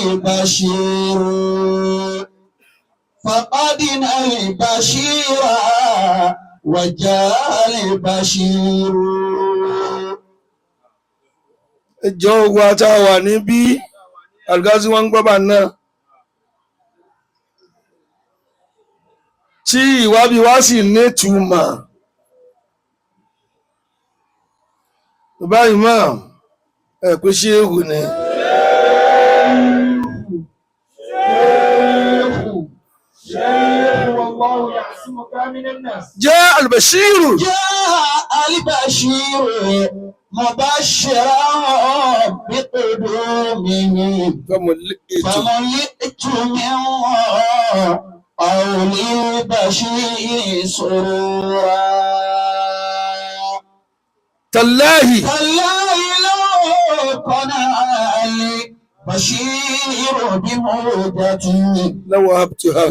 البشير فقدنا البشير وجاء البشير. ẹjọ́ wa tá a wà níbí Algazi wọn ń gbọ́ bá náà tí ìwábí wá sì nítumọ̀ báyìí mọ́ ẹ̀ pé ṣé èhù ni. والله يعصمك من الناس. جاء البشير جاء البشير مبشرا بقدومه فملئت من قول البشير سرورا. تالله لو قنع البشير بموجتي لوهبتها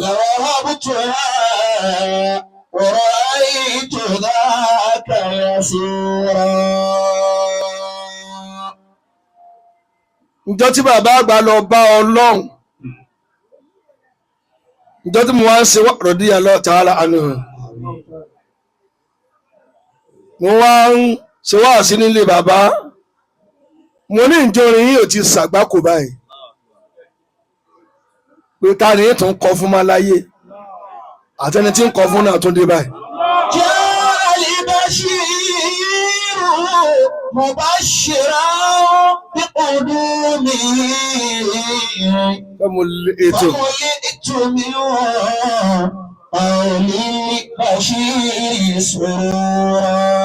ورأيت ذاك يسيرا. ǹjọ́ tí bàbá àgbà lọ bá Ọlọ́run ǹjọ́ tí mo wá ń ṣe radiyallahu ta'ala anhu mo wá ń ṣe wáàsí nílé bàbá mo ní ìjọrin yìí ò ti ṣàgbákò báyìí pé ta ni ètò ń kọ fún máa láyé àtẹni tí ń kọ fún náà tún dé báyìí. مبشرا بقدومه فملئت من قول البشير سرورا.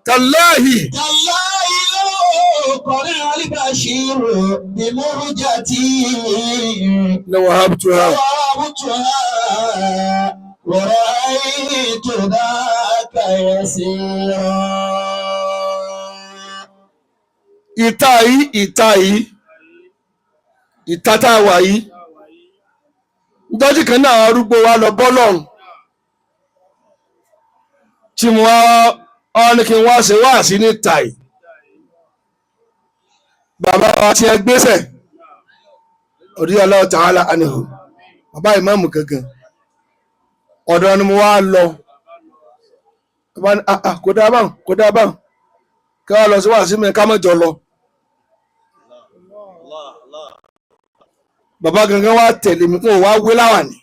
تالله لو قنع البشير بمرجتي لوهبتها ورأيت ذاك يسيرا. ìta tá a wà yìí ìjọ́jú kan náà arúgbó wa lọ bọ́lọ́run tí mo wá ní kí n wá ṣe wáàsí ní tàì bàbá wa ti ẹ gbéṣẹ̀ radiyallahu ta'ala anhu bàbá ìmáàmù gangan ọ̀dọ̀ ni mo wá lọ kò dáa báwọn kí wọ́n lọ sí wàásù mi ká mọ̀jọ lọ. bàbá gangan wá tẹ̀lé mi fún òwá wé láwàní.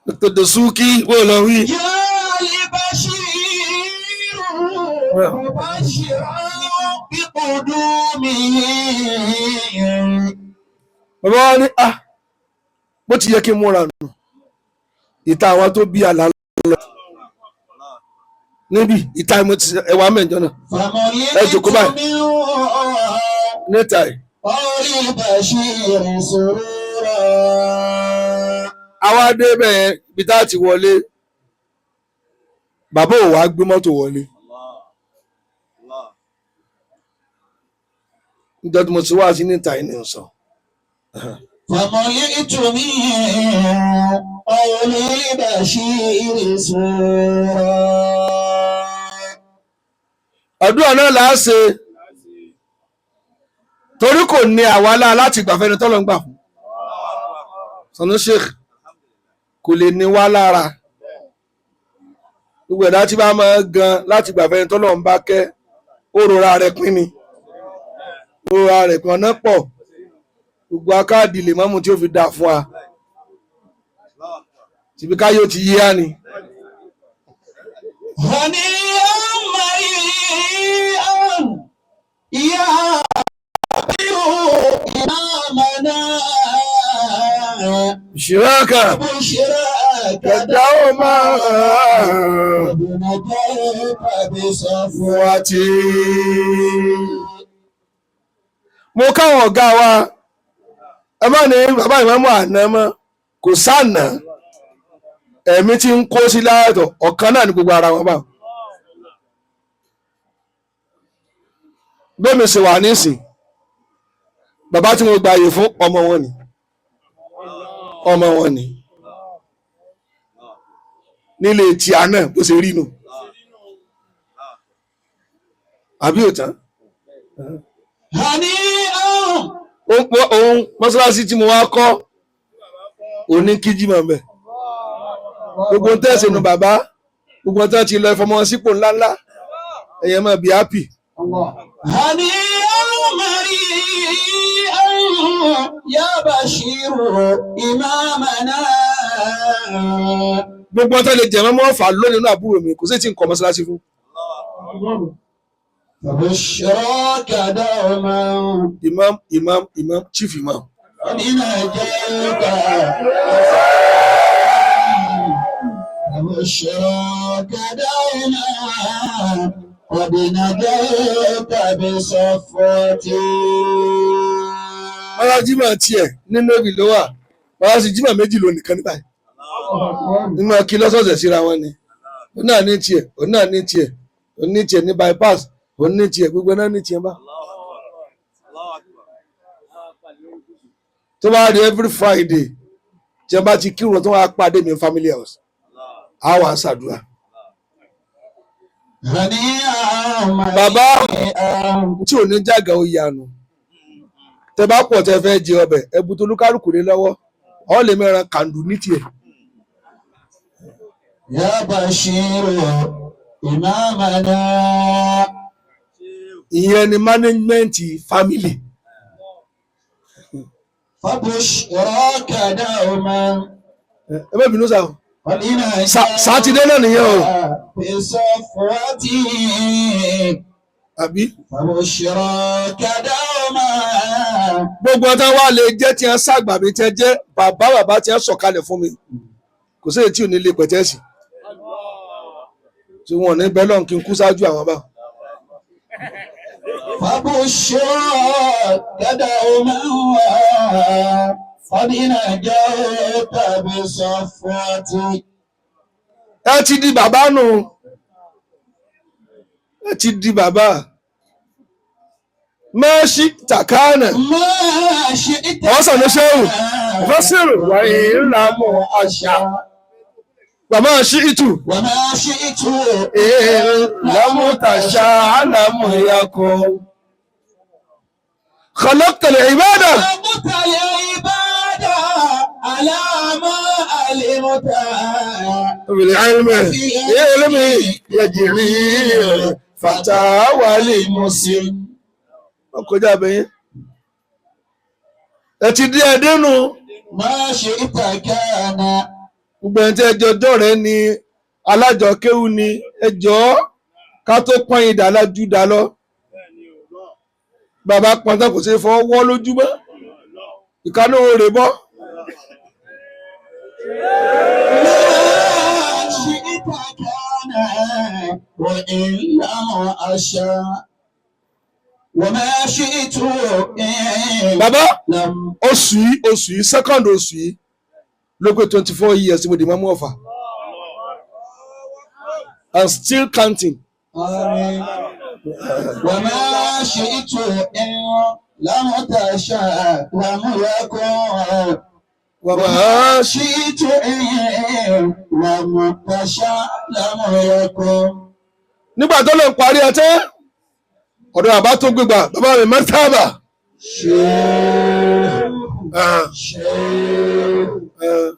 Dr. Dasuki wọ́n lọ wí. bàbá wa ní bó ti yẹ kí n múra nù ìta àwọn tó bí àlá lọ níbi ìta mo ti ẹwà mẹ́jọ náà ẹ jòkó báyìí níta ẹ̀. àwa dé bẹ́ẹ̀ ibi tá a ti wọlé bàbá ò wá gbé mọ́tò wọlé níjọ́ tí mo ti wá sí níta ẹ̀ ní sọ. فملئت من قول البشير سرورا. àdúrà náà là á ṣe torí kò ní àwálá láti gbàfẹ́ni tọ́lọ́ ń gbà fún sọ̀nà sheikh kò lè ní wá lára gbogbo ẹ̀dá tí bá máa gan láti gbàfẹ́ni tọ́lọ́ ń bá kẹ́ ó rora rẹ̀ pín ni ó rora rẹ̀ pín ọ̀nà pọ̀ gbogbo akáàdì lè mọ́mú tí ó fi dà fún wa tìbí káyọ̀ ti yí á ni. Bùṣìrákà kẹ̀dáwó máa fún wa tí. Mo káwọn ọ̀gá wa ẹ má ní bàbá ìmáàmù àná mọ́ kò sáànà ẹ̀mí tí ń kó sí láàtọ̀ ọ̀kan náà ní gbogbo ara wọn bá. bẹ́ẹ̀ mi ṣe wà nísìn bàbá tí mo gba àyè fún ọmọ wọn ni nílé tí a náà bó ṣe rí nù àbí òtán هنيئا òun mọ́sálásí tí mo wá kọ́ òní kíjí mọ̀ mẹ́ gbogbo ń tẹ̀sí nu bàbá gbogbo ń tẹ̀ ti lọ ìfọmọ sípò ńláńlá ẹ̀yẹ máa bí happy. هنيئا مريئا يا بشير إمامنا. gbogbo ń tẹ̀ lè jẹ́ mọ́ fà lónìí nínú àbúrò mi kò sí ti ń kọ́ mọ́sálásí fún. فبشراك دوما imam chief imam. ونجيك فبشراك دوما قد نجيت بصفوتي. mọ́sálásí jimá tiẹ̀ nínú òbí ló wà mọ́sálásí jimá méjì ló nìkan ní báyìí nínú akí lọ́sọ̀ọ̀sẹ̀ síra wọn ni òun náà ní tiẹ̀ òun náà ní tiẹ̀ òun ní tiẹ̀ ní bypass òun ní tiẹ̀ gbogbo náà ní tiẹ̀ bá. tó bá di every Friday tí wọ́n bá ti kírun tó wá pàdé mi family house á wà ṣàdúrà. bàbá tí ò ní jàgà ó yanu tẹ bá pọ̀ tẹ fẹ́ jẹ ọbẹ̀ ẹbu tó lúkálùkù ní lọ́wọ́ ọ lè mẹ́ran kàndù ní tiẹ̀. يا بشير إمامنا. ìyẹn ni management family. فبشراك دوما ẹ bẹ́ẹ̀ bínú sáà sátidé náà nìyẹn o. بصفوتي àbí. فبشراك دوما. gbogbo ọ̀tá wa lè jẹ́ tí wọ́n ṣàgbà mi tẹ́ jẹ́ bàbá tí wọ́n sọ̀kalẹ̀ fún mi kò sí èyí tí ò ní lè pẹ̀tẹ́sì tí wọn ò ní bẹ́ẹ̀ lọ́n kí n kú ṣáájú àwọn bá. فبشراك دوما قد نجيت بصفوتي. ẹ ti di bàbá nù ẹ ti di bàbá mẹ́ṣí tàkánà ما شئت ọ̀sán ló ṣéwù fọ́sìrì wáyé ńlá mọ́ àṣà bàbá ṣí ìtù وما شئت lámútàṣà àlámúyàkọ́ khalaqta al-ibada خلقت العبادة على ما علمت بالعلم يجري فتاوى للمسلم ọkọjá abẹyẹn ẹ ti dé ẹdínú ما شئت كان. gbogbo ẹni tí ẹjọ dọ̀rẹ́ ni alájọkéwù ni ẹjọ ká tó pọ́n ìdá lájú dá lọ bàbá pọ́n tán kò sí fọwọ́ wọ́ lójúmọ́ ìkànnì òòrè bọ́. ما شئت كان وإن لم أشاء وما شئت إن bàbá لم. oṣù yìí second oṣù yìí ló pé 24 years mo di mọ́mú ọ̀fà and still counting. آمين. وما شئت إن لم تشاء لم يكن. wàmà شئت إن لم تشاء لم يكن. nígbà tó lè parí ẹ tẹ́ ọ̀dọ̀ bàbá tó gbégbà bàbá mi mẹ́tàbà.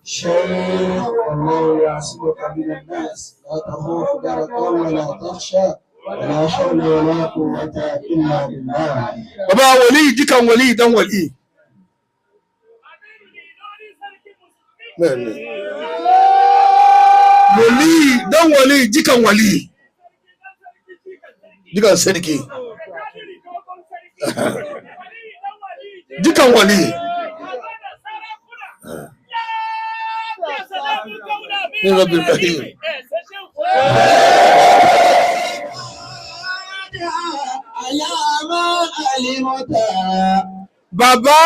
شيخ الله يعصمك من الناس لا تخاف دركا ولا تخشى ولا حول ولا قوة إلا بالله. bàbá wòlíì jíkan wòlíì dán wòlíì. bẹ́ẹ̀ni wòlíì dán wòlíì jíkan wòlíì jíkan sẹ́ríkì jíkan wòlíì. ní rọ́bì rahim. bàbá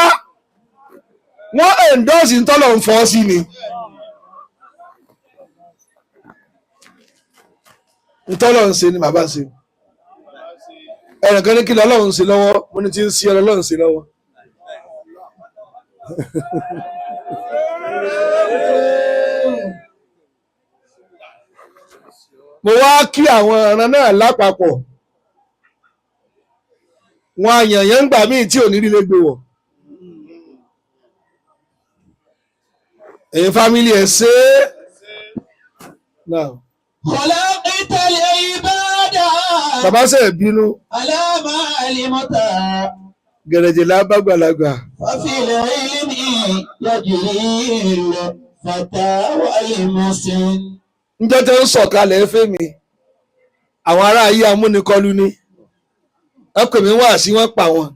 wọ́n endorse ntọ́lọ̀ ń fọ́ sí ni ntọ́lọ̀ ń ṣe ni bàbá ṣe ẹnìkan ní kí lọ́lọ́run ṣe lọ́wọ́ mo ní ti ń ṣe ọlọ́run ṣe lọ́wọ́. mo wá kí àwọn ọ̀ràn náà lápapọ̀ wọn àyànyàn ń gbà míì tí ò ní rí lè gbé wọ̀. ẹ̀yin fámìlì ẹ̀ ṣe é. خلقت العباد bàbá ṣe é bínú. على ما علمت gẹ̀rẹ̀jẹ̀ lábàgbàlagbà. وفي العلم يجري الفتى والمسن. njẹ́ tẹ́ ń sọ̀kalẹ̀ fẹ́mi àwọn ará ayé amúnikọlù ni ẹ pè mí wá sí wọn pa wọn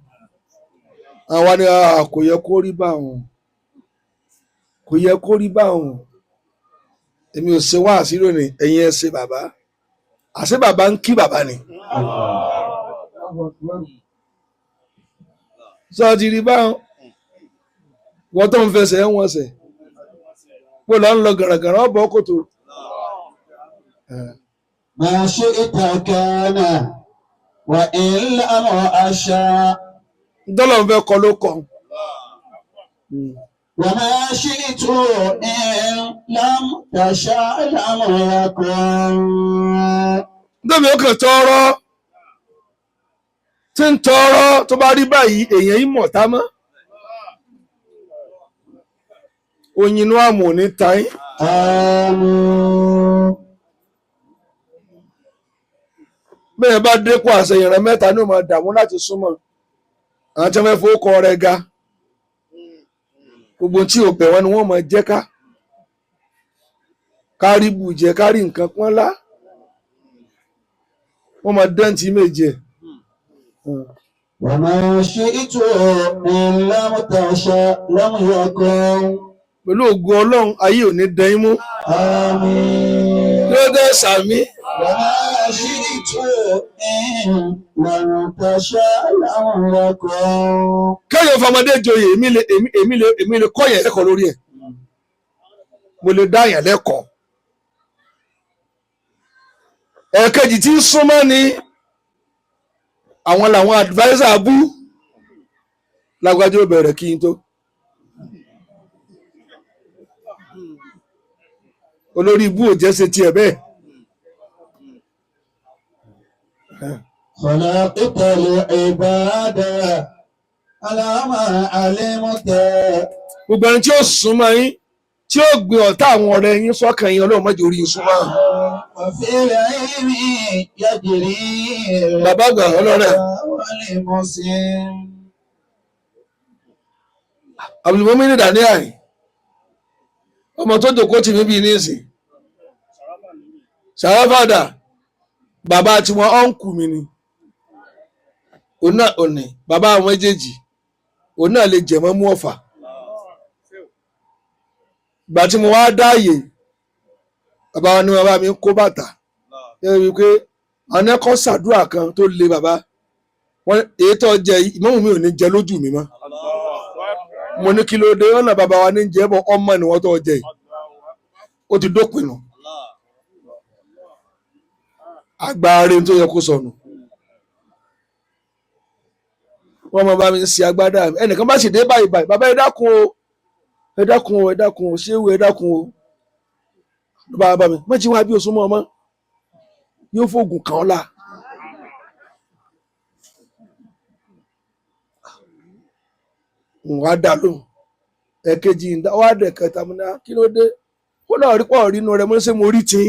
àwọn ni kò yẹ kó rí bá wọn kò yẹ kó rí bá wọn èmi ò ṣe wá sí lónìí ẹ̀yin ẹ ṣe bàbá àṣẹ bàbá ń kí bàbá ni sọ ti rí báwọn wọ́n tó ń fẹsẹ̀ ẹ̀ wọ́n sẹ̀ pé lọ́n lọ gàràgàrà ọ̀bọ̀ kòtò. ما شئت كان وإن لم أشاء. dọ́là ń fẹ́ kọ ló kọ. وما شئت إن لم تشاء لم يكن. ndómi ó kàn tọrọ tí ń tọrọ tó bá rí báyìí èèyàn yìí mọ̀ tá mọ́ oyin inú àmọ̀ ò ní ta yín. bẹ́ẹ̀ bá dépò àṣẹ ìran mẹ́ta ní ó máa dààmú láti súnmọ́ àwọn tí wọ́n fẹ́ fowókọ rẹ̀ ga gbogbo tí ò bẹ̀ wọ́n ni wọ́n máa jẹ́ ká kárí bùjẹ́ kárí nǹkan pọ́n lá wọ́n máa dẹ́ǹtì méje. وما شئت إن لم تشاء لم يكن. pẹ̀lú ògo ọlọ́run ayé ò ní dẹ́yìn mú. آمين. ló dé sàmí. وما شئت إن لم تشاء لم يكن. kéèyàn fọmọdé joyè èmi lè kọ́ yẹn lẹ́kọ̀ọ́ lórí ẹ̀ mo lè dá yẹn lẹ́kọ̀ọ́. ẹ̀ẹ̀kejì tí ń súnmọ́ ni àwọn làwọn advisor abú lágbájá ó bẹ̀rẹ̀ kí n tó. olórí ibú ò jẹ́ ṣe tiẹ̀ bẹ́ẹ̀. خلقت العباد على ما علمت. gbogbo ẹni tí ó súnmọ́ yín tí ó gbé ọ̀tá àwọn ọ̀rẹ́ yín sọ́kàn yín ọlọ́run má jẹ́ orí yín súnmọ́. وفي العلم يجري bàbá àgbà ọlọ́rẹ̀ والمسن. Abdulmumin Daniel ọmọ tó jòkó tì mí bíi níìsín sàràfàdà bàbá tiwọn ọ̀nkù mi ni òun náà òní bàbá àwọn méjèèjì òun náà lè jẹ̀mọ́ mú ọ̀fà ìgbà tí mo wá dáàyè bàbá wa ní bàbá mi ń kó bàtà ẹ rí i pé àwọn ẹ̀kọ́ ṣàdúrà kan tó le bàbá wọn èyí tó jẹ ìmọ̀mù mi ò ní jẹ lójú mi mọ́ mo ní kí ló dé ọ̀nà bàbá wa ní jẹ́ bọ́ ọmọ ni wọ́n tó jẹ yìí ó ti dópin nù agbára tó yẹ kó sọnù wọ́n mọ bá mi ṣe agbádá mi ẹnìkan bá sì dé báyìí bàbá ẹ dákun o ẹ dákun o ẹ dákun o ṣé ewu ẹ dákun o ló bá bá mi mọ́tí wá bí oṣù mọ́ ọmọ yóò fògùn kàn ọ́ la wàá dà lóhùn ẹ̀kejì wàá dẹ̀ kẹta mi náà kí ló dé ó náà rí pọ̀ rínú rẹ mo ṣe mo rí tí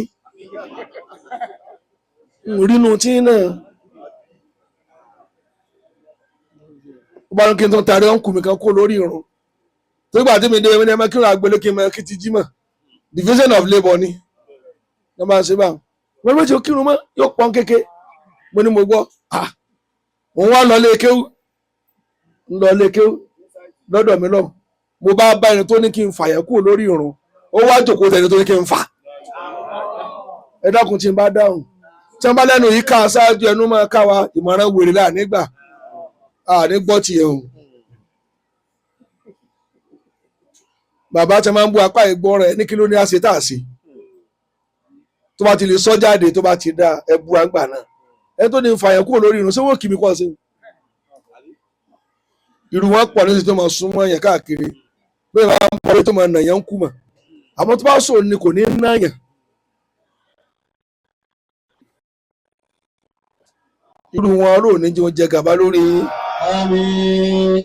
rínú tí náà ó bá ń kí n tó tarí ọ̀nkù mi kan kó lórí irun tó gbà tí mi dé ẹni ẹmọ kí n àgbélé kí n mọ kí ti jí mọ division of labour ni wọ́n máa ń ṣe báwọn wọ́n ló ti kírun mọ́ yóò pọ́n kéke mo ní mo gbọ́ òun wá lọ lé kéwú ń lọ lé kéwú lọ́dọ̀ mi lọ mo bá bá ẹni tó ní kí n fà yẹn kúrò lórí ìrun ó wá jòkó tẹni tó ní kí n fà ẹ dákun tí n bá dáhùn tí wọ́n bá lẹ́nu yìí ká aṣáájú ẹnu máa ká wa ìmọ̀ràn wèrè là nígbà ní gbọ́ tiẹ̀ o bàbá tí wọ́n máa ń bú apá ìgbọ́ rẹ̀ ní kí ló ní àṣẹ tá a ṣe tó bá ti lè sọ jáde tó bá ti dá ẹ bú àgbà náà ẹ tó ní fà yẹn kúrò lórí ìrun ṣé wọ́n kì mí kọ́ sí irú wọn pọ̀ nísìsiyìí tó máa súnmọ́ yẹn káàkiri bẹ́ẹ̀ bá ń pọ̀ tó máa nà yẹn ń kú mọ̀ àmọ́ tó bá sọ ni kò ní ná yẹn. irú wọn ọlọ́run ní jẹ́ wọ́n jẹ gàba lórí yín. Àmín.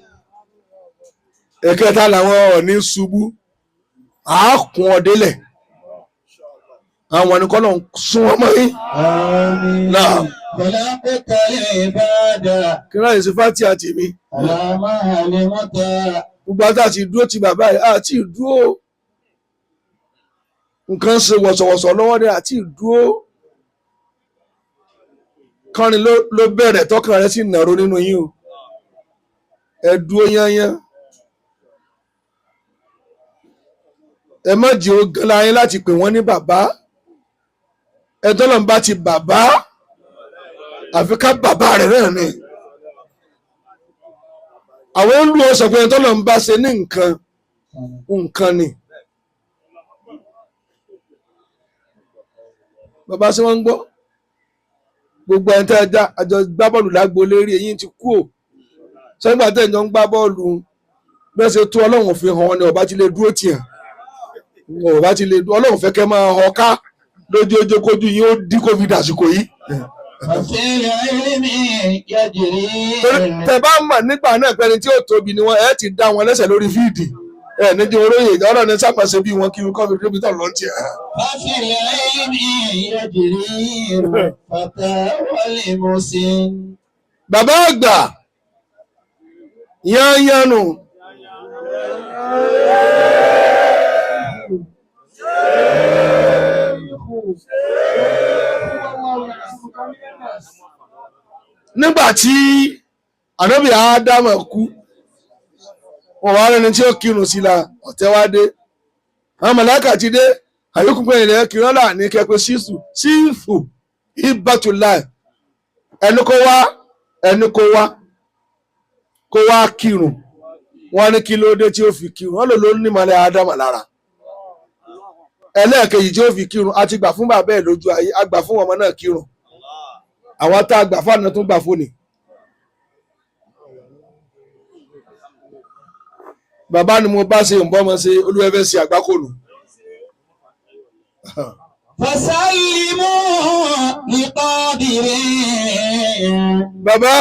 Ẹ̀kẹta làwọn ọ̀ní ṣubú àákùn ọ̀dẹ́lẹ̀ àwọn ẹni kọ́nà sún ọmọ yín. Àmín. Náà Bọ̀lá pẹ̀tàlẹ̀ ìbáàdà. kí náà èsì fátì àti mi. Àlàmà àlè mọ́ta. Gbogbo àti àti dúró ti bàbá yìí àti ìdúró. Nǹkan ṣe wọ̀sọ̀wọ̀sọ̀ lọ́wọ́ dé àti ìdúró. Kọ́rin ló bẹ̀rẹ̀ tọkàn rẹ sì nàró nínú yín o. Ẹ dúró yányán. Ẹ má jẹ́ ó gan láyé láti pè wọ́n ní bàbá. Ẹ tọ́lọ̀ ń bá ti bàbá. Àfi ká bàbá rẹ̀ náà ni. Àwọn olú ọ̀sọ̀ pé ẹ tọ́lọ̀ ń bá ṣe ní nǹkan ni. Bàbá ṣé wọ́n ń gbọ́? Gbogbo ẹni tẹ́ ẹ já àjọ gbá bọ́ọ̀lù lágbo lérí eyín ti kú o. Sọ́yìnbà tẹ̀ ń jọ ń gbá bọ́ọ̀lù bẹ́ẹ̀ ṣe tó Ọlọ́run fi hàn ọ́ ni ọba ti lè dúró tiẹ̀. Ọba ti lè dúró Ọlọ́run fẹ́ kẹ́ máa họ ká lójoojó kójú yín ó dín COVID àsìkò yìí. Tẹ bá mọ̀ nígbà náà pẹ́ni tí ó tóbi ni wọ́n ẹ̀ ti dá wọn lẹ́sẹ̀ lórí fíìdì. Níjẹ́ oróyè ọ̀rọ̀ ní sápàṣẹ bí wọn kí wọn kọ́ fi débi tán lọ́n tiẹ̀. Bàbá àgbà yányánu. Nígbà tí ànábì Ádámù kú wọn wá rẹni tí ó kírun sí la ọ̀tẹ̀ wá dé àwọn màláíkà ti dé àyókù pé ilẹ̀ kírun là ní kẹpẹ sífù ìbátúlá ẹni kó wá kírun wọn ní kí ló dé tí ó fi kírun wọn lò ló ní mọ̀lẹ́ Ádámù lára ẹlẹ́ẹ̀kejì tí ó fi kírun a ti gbà fún bàbá ẹ̀ lójú ayé a gbà fún ọmọ náà kírun àwọn tá a gbà fún àná tó gbà fún ni. Bàbá ni mo bá ṣe ń bọ́ ọmọ ṣe olúwẹ́fẹ́ ṣe àgbákòlù. Fasalimu liqadirin. Bàbá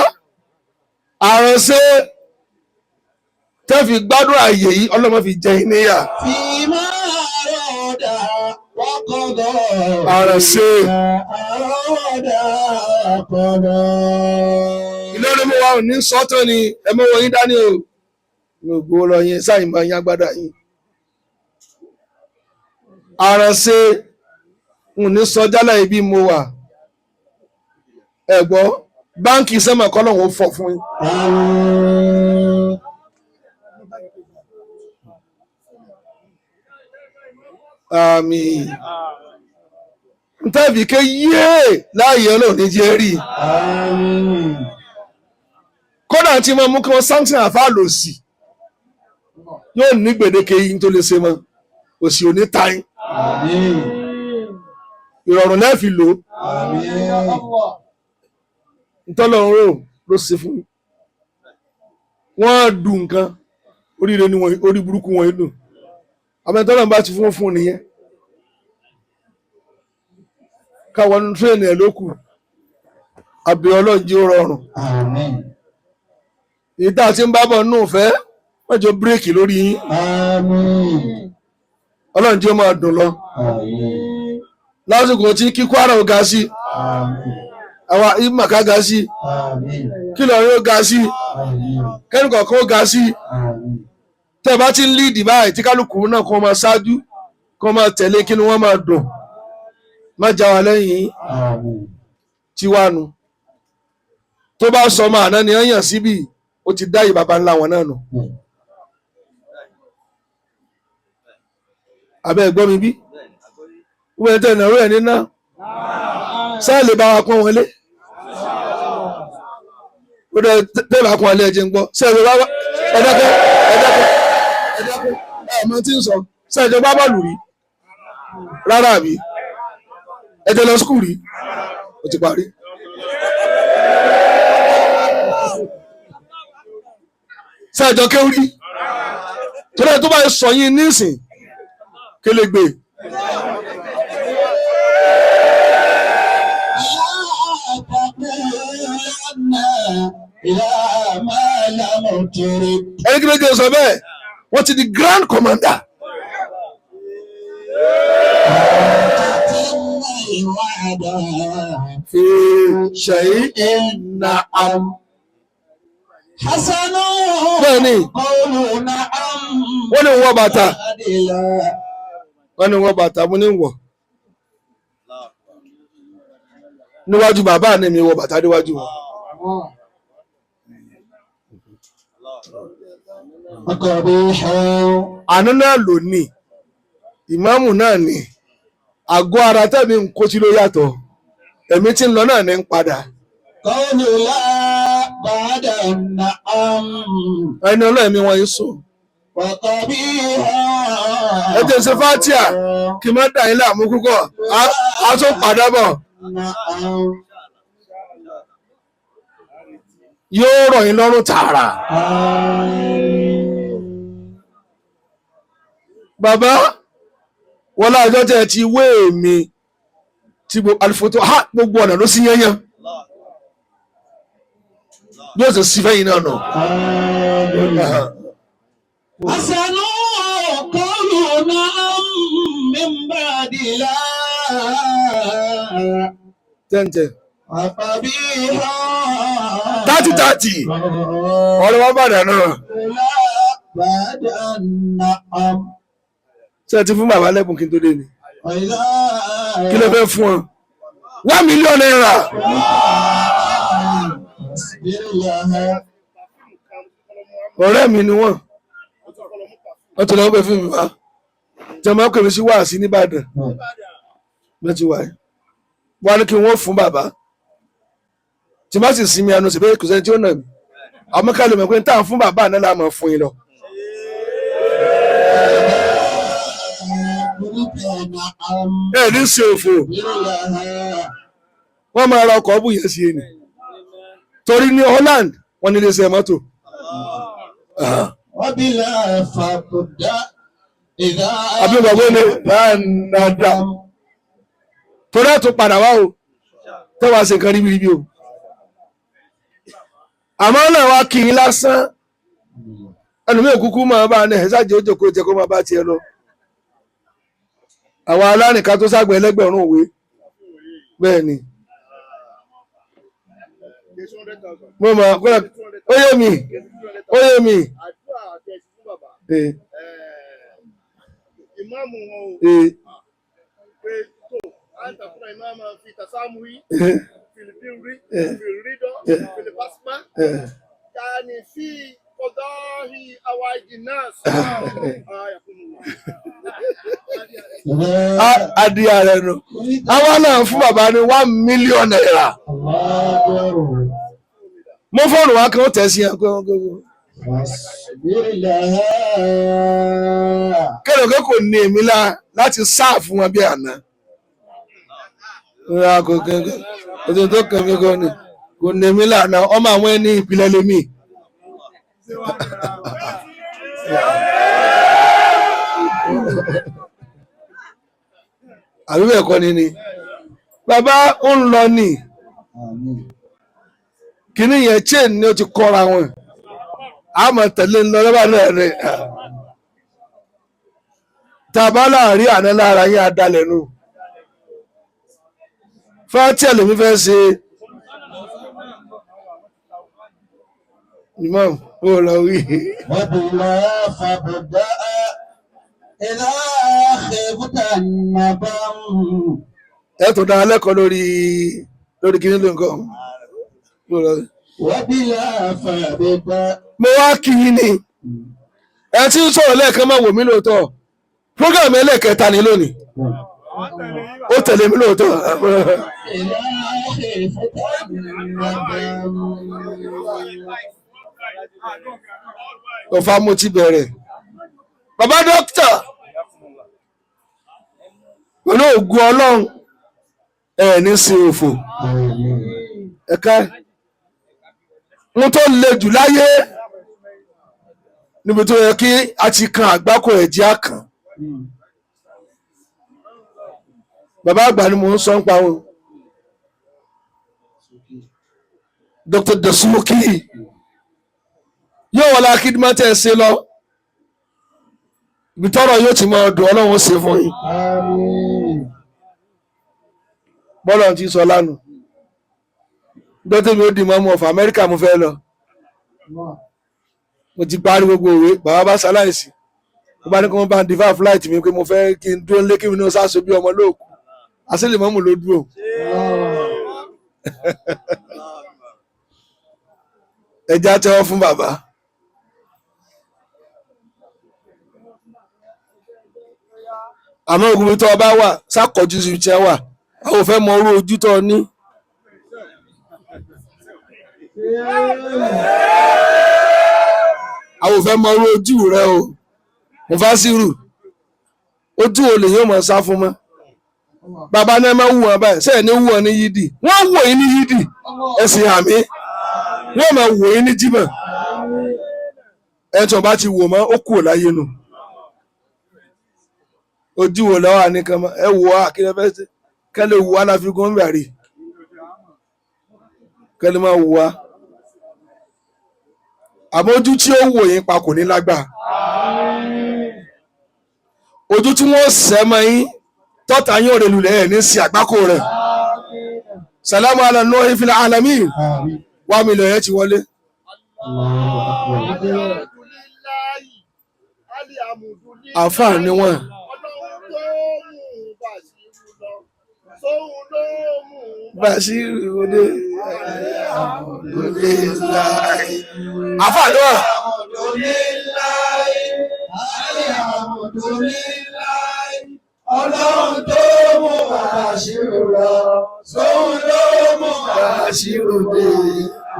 àránṣe tẹ́ fi gbádùn àyè yìí ọlọ́mọ fi jẹ níyà. Fima àròdà wọ́kọ̀dọ̀. Àránṣe. Àròdà wọ́kọ̀dọ̀. Ilé olómi wa ò ní sọ́tọ̀ ni ẹ mọ́ wọ̀nyí dání o. Gbogbo lọ yẹn sáyìn máa yán agbádá yìí. Àránṣe n ní sọ jálẹ̀ ibi mo wà. Ẹ gbọ́ báńkì sẹ́mọ̀ kọ́ lọ́wọ́ fọ̀ fún yín. Àmín. Ntẹ́bí ké yéé láàyè ọlọ́run ní jẹ́ rí. Kódà tí mo mú kí wọ́n sáńtì àfáà lò sí. Yóò ní gbèdéke yín tó lè ṣe mọ́ òsì òní táyín ìrọ̀rùn lẹ́ẹ̀fì lò ntọ́lọ́run ló ṣe fún wọ́n dùn nǹkan oríire ni wọ́n orí burúkú wọn dùn àmọ́tọ́lọ́run bá ti fún nìyẹn káwọn nínú tírẹ̀nì ẹ̀ ló kù àbí Ọlọ́run jẹ́ ó rọrùn èyí tá a ti ń bá bọ̀ nù fẹ́ wọ́n jọ bírèkì lórí yín. Ọlọ́run jẹ́ ó máa dùn lọ. Lásìkò tí kíkọ́ ara ò ga sí. Àwa ìmọ̀ká ga sí. Kí lọ́run ó ga sí. Kẹ́ni kọ̀ọ̀kan ó ga sí. Tẹ́ ẹ bá ti ń líìdì báyìí tí kálukú náà kó máa ṣáájú kó máa tẹ̀lé kí ni wọ́n máa dùn. Má já wa lẹ́yìn tiwánu. Tó bá sọ ọmọ àná ni ẹ yàn síbí ó ti dá yìí bàbá ńlá wọn náà nù. Abẹ́ ẹ̀gbọ́n mi bí wọ́n tẹ̀ ìnáwó ẹ̀ níná sáà lè bá wa pọ́n wọn lé ó dẹ̀ tẹ́ bá pọ́n wọn lé ẹ̀jẹ̀ ń gbọ́ sẹ́ẹ̀rẹ̀ wá ẹ̀dákẹ́ ọmọ tí ń sọ sẹ́ẹ̀jọ bá bọ́ọ̀lù rí rárá àbí ẹ̀jẹ̀ lọ skul rí ó ti parí. Sẹ́ẹ̀jọ kéwú rí torí ẹ̀ tó bá sọ yín nísìn kélégbé. إلى ما لم ترد. ẹni kí ló jẹ́ sọ bẹ́ẹ̀ wọ́n ti di grand commander. fi شيء نعم. حسن bẹ́ẹ̀ni قول نعم. wọ́n ní wọ́n bàtà wọ́n ní wọ́n bàtà mo ní wọ̀ níwájú bàbá ni mi wọ bàtà níwájú wọn. àná náà lò ní ìmáàmù náà ní àgọ́ ara tẹ̀mí ń kó sí ló yàtọ̀ ẹ̀mí tí ń lọ náà ní ń padà. قول لا بعد النعم. ẹni ọlọ́ọ̀mí wọn yìí sùn. وقبيحا. ẹ jẹ́ ṣe fátíà kí n má dà yín láàmú púpọ̀ a tún padà bọ̀. yóò rọ̀ yín lọ́rùn tààrà. bàbá wọlé àjọ tẹ ti wé mi tí alifoto ha gbogbo ọ̀nà ló sí yẹnyẹn bí ó sì sí fẹ́yìn náà nù. حسن قول نعم من بعد لا. tẹ́ǹtẹ̀ وقبيحا. 30 ọ̀rẹ́ wọn bàdà náà. لا بعد النعم. ṣé ẹ ti fún bàbá lẹ́bùn kí n tó dé ni وإذا kí ló fẹ́ fún ọ 1 million naira. اصبر لها. ọ̀rẹ́ mi ni wọ́n tó lọ́wọ́ pé fún mi wá jẹ́ máa ń pè mí sí wáàsí nìbàdàn mẹ́tí wáyé wọ́n ní kí wọ́n fún bàbá tí má sì sinmi àánú síbẹ̀ kò sẹ́ni tí ó nà mí àmọ́ ká lè mọ̀ pé tá à ń fún bàbá náà láàmú fún yín lọ. ẹ ní ṣe òfò wọ́n máa ra ọkọ̀ ọ̀bùn yẹn sí ẹni torí ní Holland wọ́n ní iléeṣẹ́ mọ́tò. وبلا فقد إذا àbí bàbá ní dáadáa torí ẹ̀ tún padà wá o tẹ́wàá ṣe nǹkan ríbiríbi o àmọ́ náà wá kì í lásán ẹlòmíì kúkú máa bá a ní ẹ̀ṣáàjì òjòkó jẹ́ kó máa bá tiẹ̀ lọ àwọn alárìnká tó ságbẹ́ ẹlẹ́gbẹ̀rún òwe bẹ́ẹ̀ ni mo mọ̀ ó yé mi ó yé mi. Ìmáàmù wọn ò pé tó àǹtàkùnrin ìmáàmù fi tàṣàmùí fìlìbìrì fìlìrídọ́ fìlìpàṣípà yàní fi kọ̀dáhì àwàjì náà adi ààrẹ nu àwọn náà fún bàbá ní 1 million naira mo fóònù wa kan ó tẹ̀ sí ẹ kẹ́lẹ̀ kẹ́ kò ní èmi láti sáà fún wọn bí àná kò tó kàn mí kò ní èmi lànà ọmọ àwọn ẹni ìpìlẹ̀ lèmi. àbí bẹ́ẹ̀ kọ́ ni bàbá ń lọ ní kíní yẹn chain ni ó ti kọ́ra wọn a máa tẹ̀lé ń lọ lọ́wọ́ náà rẹ̀ tàbá láàrin àná lára yín adalẹ̀ nù fátíà lèmi fẹ́ ṣe imam ó lọ wí. وبلا فبدأ إذا خفت الندم. ẹ tó dára lẹ́kọ̀ọ́ lórí kíní ló ń kọ́. وبلا فبدأ. mo wá kí yín ni ẹ tí ń sọ̀rọ̀ lẹ́ẹ̀kan máa wò mí lóòótọ́ program ẹlẹ́ẹ̀kẹta ni lónìí ó tẹ̀lé mi lóòótọ́. إذا خفت الندم. ọ̀fà mo ti bẹ̀rẹ̀ bàbá dókítà pẹ̀lú ògùn ọlọ́run ẹ̀ ní sí òfò ẹ̀ka mo tó le jù láyé níbi tó yẹ kí a ti kan àgbákò ẹ̀jẹ̀ àkàn bàbá àgbà ni mò ń sọ ń pa wọn Dr. Dasuki yóò wọlé akíndímọ́ tẹ̀ ṣe lọ ibi tọ́rọ̀ yóò ti máa dùn ọlọ́run ṣe fún yín bọ́lá ti sọ lánàá gbọ́dọ̀ mi ó di mọ́mọ́ ọ̀fà Amẹ́ríkà mo fẹ́ lọ mo ti parí gbogbo òwe bàbá bá ṣaláìsí mo bá ní kí wọ́n bá ń dìfà flight mi pé mo fẹ́ kí n dúró lé kí mi ní sáṣọ bí ọmọ lóòkù àṣìlè mọ́mù ló dúró. ẹja tẹ́wọ́ fún bàbá. àmọ́ ògùn mi tó ọba wà sákọ̀jú sí ìṣẹ́ wà a ò fẹ́ mọ orú ojú tó ní. a ò fẹ́ mọ orú ojú rẹ o mo fà sírù ojú olè yóò mọ̀ sá fún mọ́. bàbá náà máa wù wọn báyìí sẹ́yìn ní wù wọn ní yídì wọ́n wù yín ní yídì ẹ̀sìn àmì wọ́n máa wù yín ní jímọ̀ ẹ̀tọ́ bá ti wò mọ́ ó kúrò láyé nù ojú wo lọ́wọ́ àníkan mọ́ ẹ wò á kí ẹ fẹ́ ṣe kẹ́lẹ́ wù á láfi gún bẹ̀rẹ̀ kẹ́lẹ́ máa wù á àmọ́ ojú tí ó wò yín pa kò ní lágbà ojú tí wọ́n sẹ́ mọ́ yín tọ́ta yín òrèlú lẹ́yìn ní sí àgbákò rẹ̀ salamu ala nuhi fil alamin 1 million yẹn ti wọlé. àǹfààní ni wọ́n. Bàṣírù òde àǹfààní wọ́n. Ọlọ́run tó mú Bàṣírù lọ, sóhun ló mú Bàṣírù dé,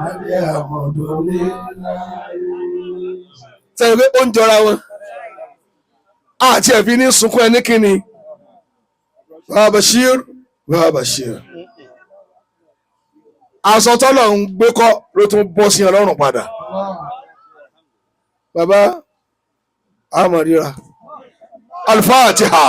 àbí àmọ̀dó ní láyé. Sẹ́yìn pé ó ń jọra wọn. Àti ẹ̀bí ní sunkún ẹni kíni. Bàbá Bàṣírù, Bàbá Bàṣírù. Aṣọ tọ́lọ̀ ń gbé kọ́ ló tún bọ́ sí Ọlọ́run padà. Bàbá Amọ̀ríra. Al-Fatiha.